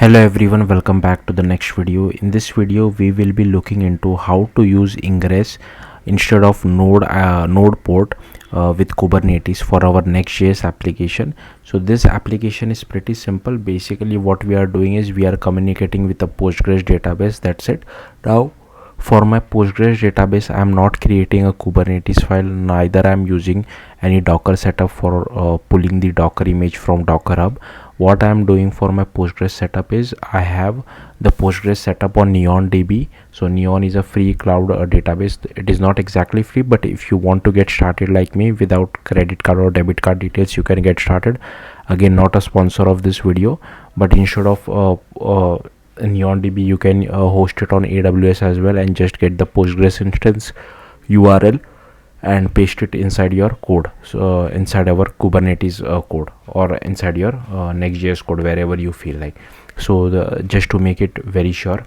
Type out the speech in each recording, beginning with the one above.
Hello everyone, welcome back to the next video. In this video we will be looking into how to use Ingress instead of node port with Kubernetes for our Next.js application. So this application is pretty simple. Basically what we are doing is we are communicating with a Postgres database. That's it. Now for my Postgres database, I am not creating a Kubernetes file, neither I am using any Docker setup for pulling the Docker image from Docker Hub. What I am doing for my Postgres setup is I have the Postgres setup on NeonDB. So Neon is a free cloud database. It is not exactly free, but if you want to get started like me without credit card or debit card details, you can get started. Again, not a sponsor of this video, but instead of NeonDB, you can host it on AWS as well and just get the Postgres instance URL and paste it inside your code, so inside our Kubernetes code or inside your Next.js code, wherever you feel like. So just to make it very sure.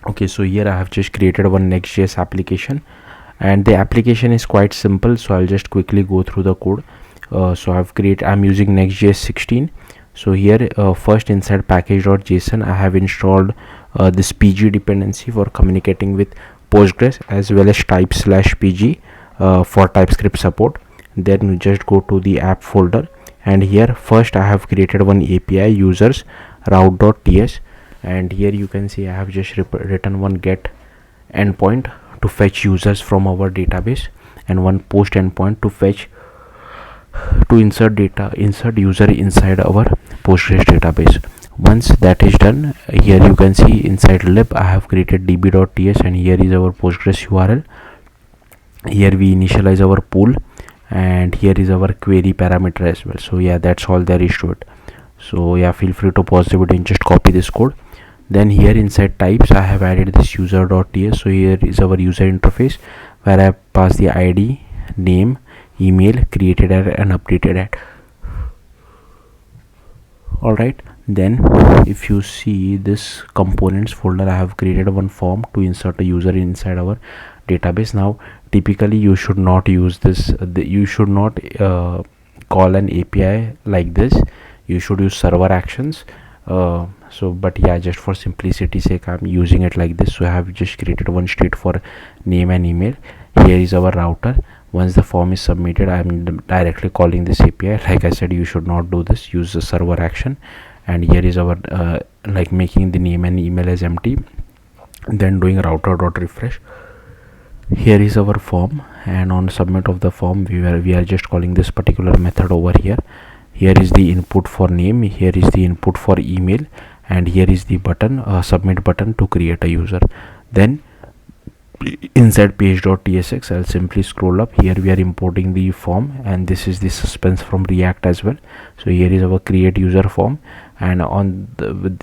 Okay, so here I have just created one Next.js application, and the application is quite simple. So I'll just quickly go through the code. So I'm using Next.js 16. So here first inside package.json I have installed this pg dependency for communicating with Postgres, as well as type/pg for TypeScript support. Then we just go to the app folder, and here first I have created one API users route.ts, and here you can see I have just written one get endpoint to fetch users from our database, and one post endpoint to insert user inside our Postgres database. Once that is done, here you can see inside lib I have created db.ts, and here is our Postgres URL. Here we initialize our pool, and here is our query parameter as well. So yeah, that's all there is to it. So yeah, feel free to pause the video and just copy this code. Then here inside types I have added this user.ts. So here is our user interface where I pass the ID, name, email, created at and updated at. Alright, then if you see this components folder, I have created one form to insert a user inside our database. Now typically you should not use this, you should not call an API like this. You should use server actions. But yeah, just for simplicity sake I'm using it like this. So I have just created one state for name and email. Here is our router. Once the form is submitted, I'm directly calling this API. Like I said, you should not do this, use the server action. And here is our like making the name and email as empty, then doing router.refresh. Here is our form, and on submit of the form we are just calling this particular method over here. Here is the input for name, here is the input for email, and here is the button submit button to create a user. Then inside page.tsx I'll simply scroll up. Here we are importing the form, and this is the suspense from React as well. So here is our create user form, and on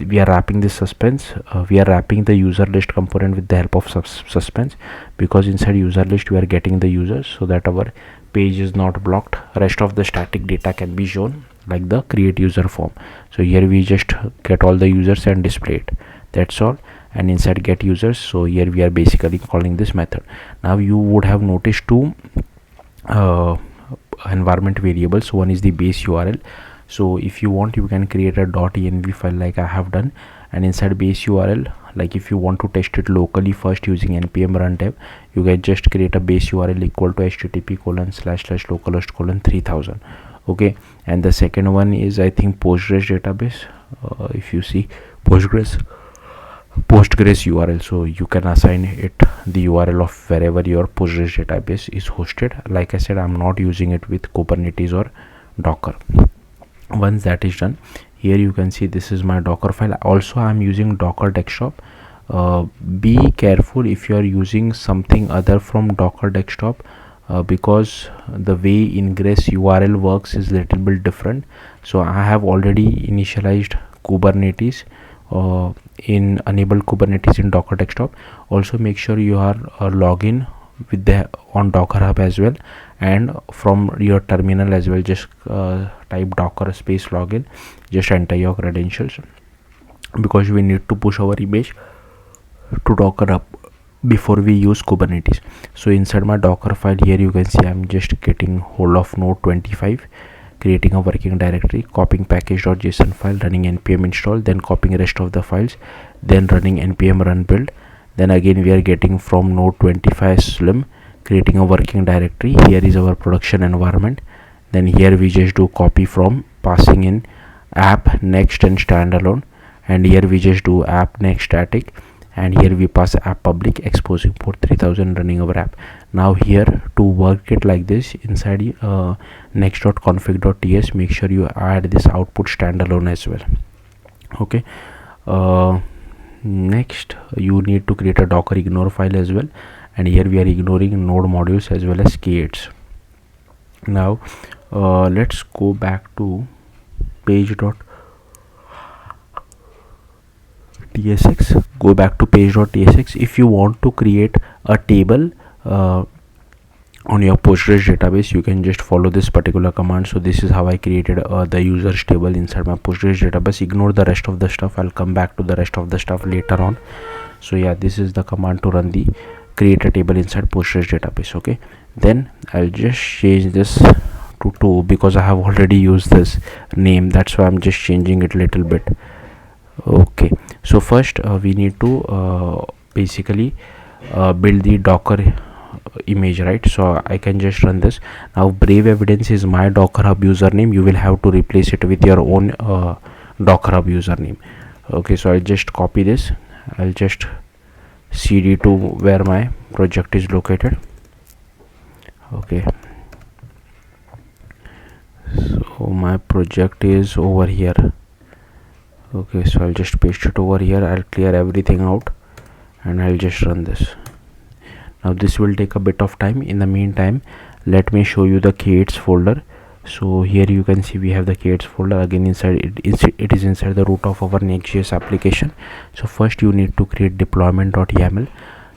we are wrapping this suspense. We are wrapping the user list component with the help of suspense, because inside user list we are getting the users, so that our page is not blocked. Rest of the static data can be shown like the create user form. So here we just get all the users and display it. That's all. And inside get users, so here we are basically calling this method. Now you would have noticed two environment variables. One is the base URL. So if you want, you can create a .env file like I have done, and inside base URL, like if you want to test it locally first using npm runtime, you can just create a base URL equal to http://localhost:3000. okay. And the second one is I think Postgres database. If you see Postgres URL, so you can assign it the URL of wherever your Postgres database is hosted. Like I said, I'm not using it with Kubernetes or Docker. Once that is done, here you can see this is my Docker file. Also I'm using Docker desktop. Be careful if you are using something other from Docker desktop, because the way Ingress URL works is little bit different. So I have already initialized Kubernetes in enable Kubernetes in Docker desktop. Also make sure you are login with the on Docker Hub as well, and from your terminal as well. Just type docker space login, just enter your credentials, because we need to push our image to Docker Hub before we use Kubernetes. So inside my Docker file, here you can see I'm just getting hold of node 25 creating a working directory, copying package.json file, running npm install, then copying rest of the files, then running npm run build. Then again we are getting from node 25 slim, creating a working directory. Here is our production environment. Then here we just do copy from, passing in app, next and standalone, and here we just do app next static, and here we pass app public, exposing port 3000, running our app. Now here to work it like this, inside next.config.ts, make sure you add this output standalone as well. Okay, next you need to create a docker ignore file as well, and here we are ignoring node modules as well as k8s. Now let's go back to page.tsx. Go back to page.tsx. If you want to create a table on your Postgres database, you can just follow this particular command. So this is how I created the users table inside my Postgres database. Ignore the rest of the stuff, I'll come back to the rest of the stuff later on. So yeah, this is the command to run the create a table inside Postgres database. Okay, then I'll just change this to 2 because I have already used this name, that's why I'm just changing it a little bit. Okay, so first we need to basically build the Docker image, right? So I can just run this. Now Brave Evidence is my Docker Hub username. You will have to replace it with your own Docker Hub username. Okay, so I'll just copy this. I'll just cd to where my project is located. Okay, so my project is over here. Okay, so I'll just paste it over here. I'll clear everything out and I'll just run this. Now this will take a bit of time. In the meantime, let me show you the k8s folder. So here you can see we have the k8s folder. Again, inside it is inside the root of our NextJS application. So first you need to create deployment.yaml.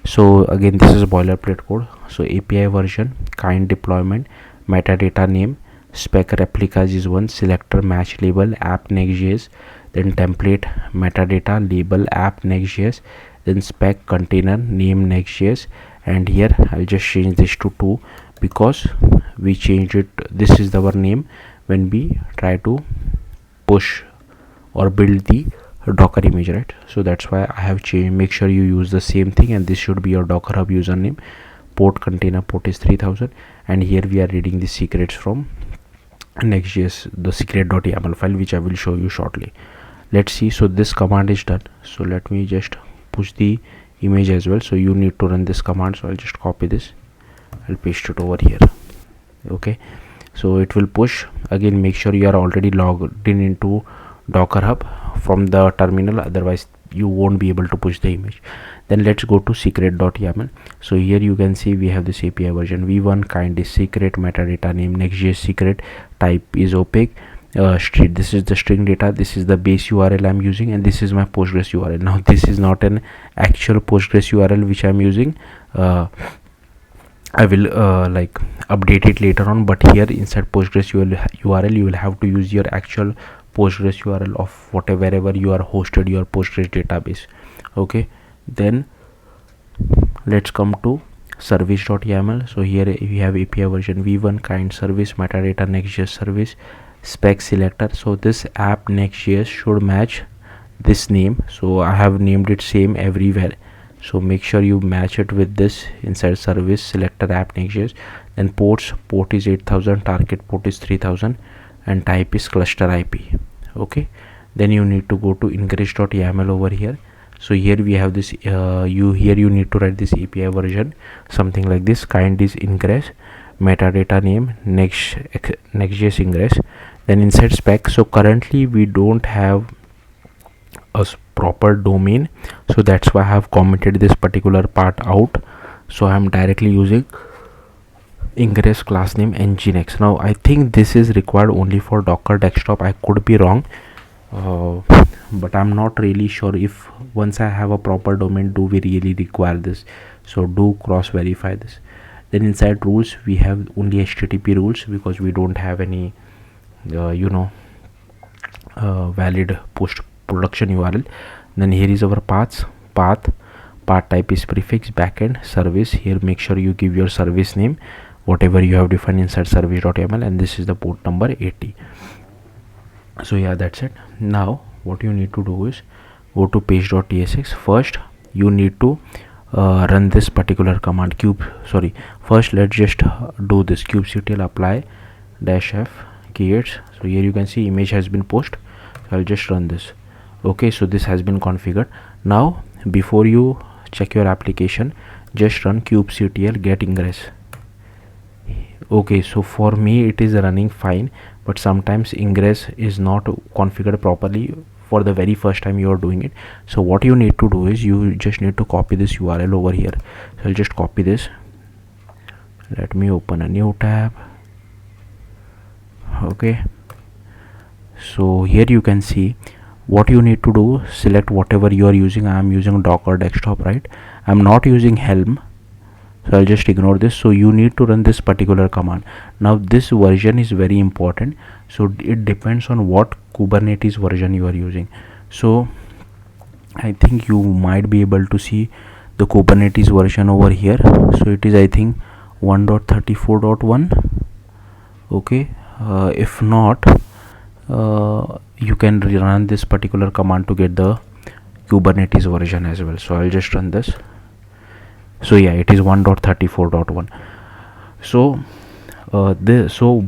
So again, this is boilerplate code. So API version, kind deployment, metadata name, spec replicas is one, selector match label app nextjs, then template metadata label app nextjs, then spec container name nextjs, and here I'll just change this to 2 because we changed it. This is our name when we try to push or build the Docker image, right? So that's why I have changed. Make sure you use the same thing, and this should be your Docker Hub username. Port container port is 3000, and here we are reading the secrets from NextJS, the secret.yaml file, which I will show you shortly. Let's see. So this command is done. So let me just push the image as well. So you need to run this command. So I'll just copy this, I'll paste it over here. Okay, so it will push. Again, make sure you are already logged in into Docker Hub from the terminal, otherwise you won't be able to push the image. Then let's go to secret.yaml. So here you can see we have this API version v1, kind is secret, metadata name nextjs secret, type is opaque, this is the string data, this is the base URL I'm using, and this is my Postgres URL. Now this is not an actual Postgres URL which I'm using. I will like update it later on, but here inside Postgres URL you will have to use your actual Postgres URL of wherever you are hosted your Postgres database. Okay, then let's come to service.yaml. So here we have API version v1, kind service, metadata nextjs service, spec selector. So this app nextjs should match this name, so I have named it same everywhere. So make sure you match it with this inside service selector app nextjs. Then port is 8000, target port is 3000, and type is cluster IP. Okay, then you need to go to ingress.yaml over here. So here we have this you need to write this API version something like this, kind is ingress, metadata name nextjs ingress, then inside spec. So currently we don't have a proper domain, so that's why I have commented this particular part out. So I am directly using ingress class name nginx. Now I think this is required only for Docker desktop. I could be wrong, but I'm not really sure if once I have a proper domain do we really require this. So do cross verify this. Then inside rules we have only HTTP rules because we don't have any valid post production URL. Then here is our path type is prefix, backend, service. Here make sure you give your service name. whatever you have defined inside service.yml, and this is the port number 80. So yeah, that's it. Now what you need to do is go to page.tsx. First you need to run this particular command first let's just do this kubectl apply -f creates. So here you can see image has been posted. So I'll just run this. Okay, so this has been configured. Now before you check your application, just run kubectl get ingress. Okay, so for me it is running fine, but sometimes ingress is not configured properly for the very first time you are doing it. So what you need to do is you just need to copy this URL over here. So I'll just copy this. Let me open a new tab. Okay, so here you can see what you need to do. Select whatever you are using. I am using Docker desktop, right? I'm not using Helm, so I'll just ignore this. So you need to run this particular command. Now this version is very important, so it depends on what Kubernetes version you are using. So I think you might be able to see the Kubernetes version over here. So it is, I think, 1.34.1. okay, if not, you can run this particular command to get the Kubernetes version as well. So I'll just run this. So yeah, it is 1.34.1. so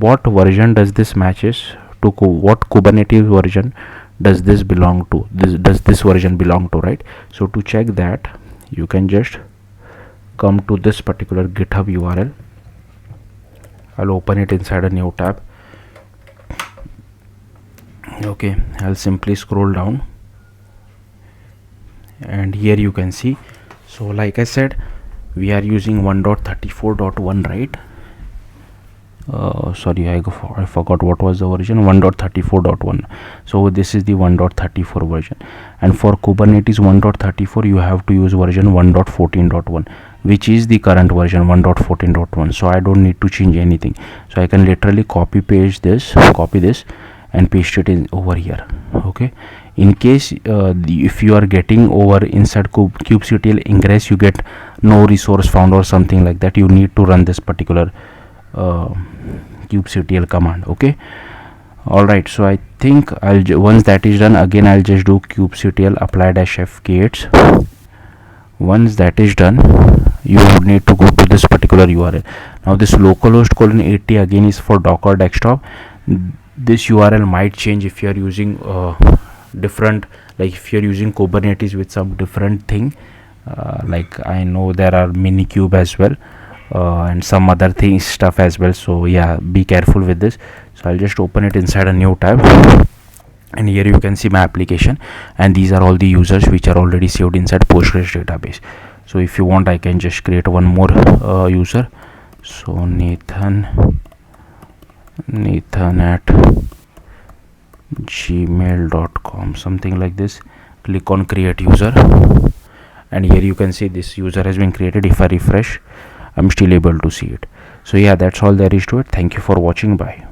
what version does this matches to what Kubernetes version does this belong to? Does this version belong to, right? So to check that, you can just come to this particular GitHub URL. I'll open it inside a new tab. Okay, I'll simply scroll down, and here you can see. So like I said, we are using 1.34.1, right? Sorry, I forgot what was the version. 1.34.1. so this is the 1.34 version, and for Kubernetes 1.34 you have to use version 1.14.1, which is the current version 1.14.1. so I don't need to change anything. So I can literally copy this and paste it in over here. Okay, in case if you are getting over inside kubectl ingress, you get no resource found or something like that, you need to run this particular kubectl command. Okay, all right, so I think once that is done, again I'll just do kubectl apply -f creates. Once that is done, you would need to go to this particular URL. Now this localhost :80 again is for Docker desktop. This URL might change if you are using different, like if you're using Kubernetes with some different thing, like I know there are Minikube as well, and some other stuff as well. So yeah, be careful with this. So I'll just open it inside a new tab, and here you can see my application, and these are all the users which are already saved inside Postgres database. So if you want, I can just create one more user. So Nathan at gmail.com, something like this. Click on create user, and here you can see this user has been created. If I refresh, I'm still able to see it. So yeah, that's all there is to it. Thank you for watching. Bye.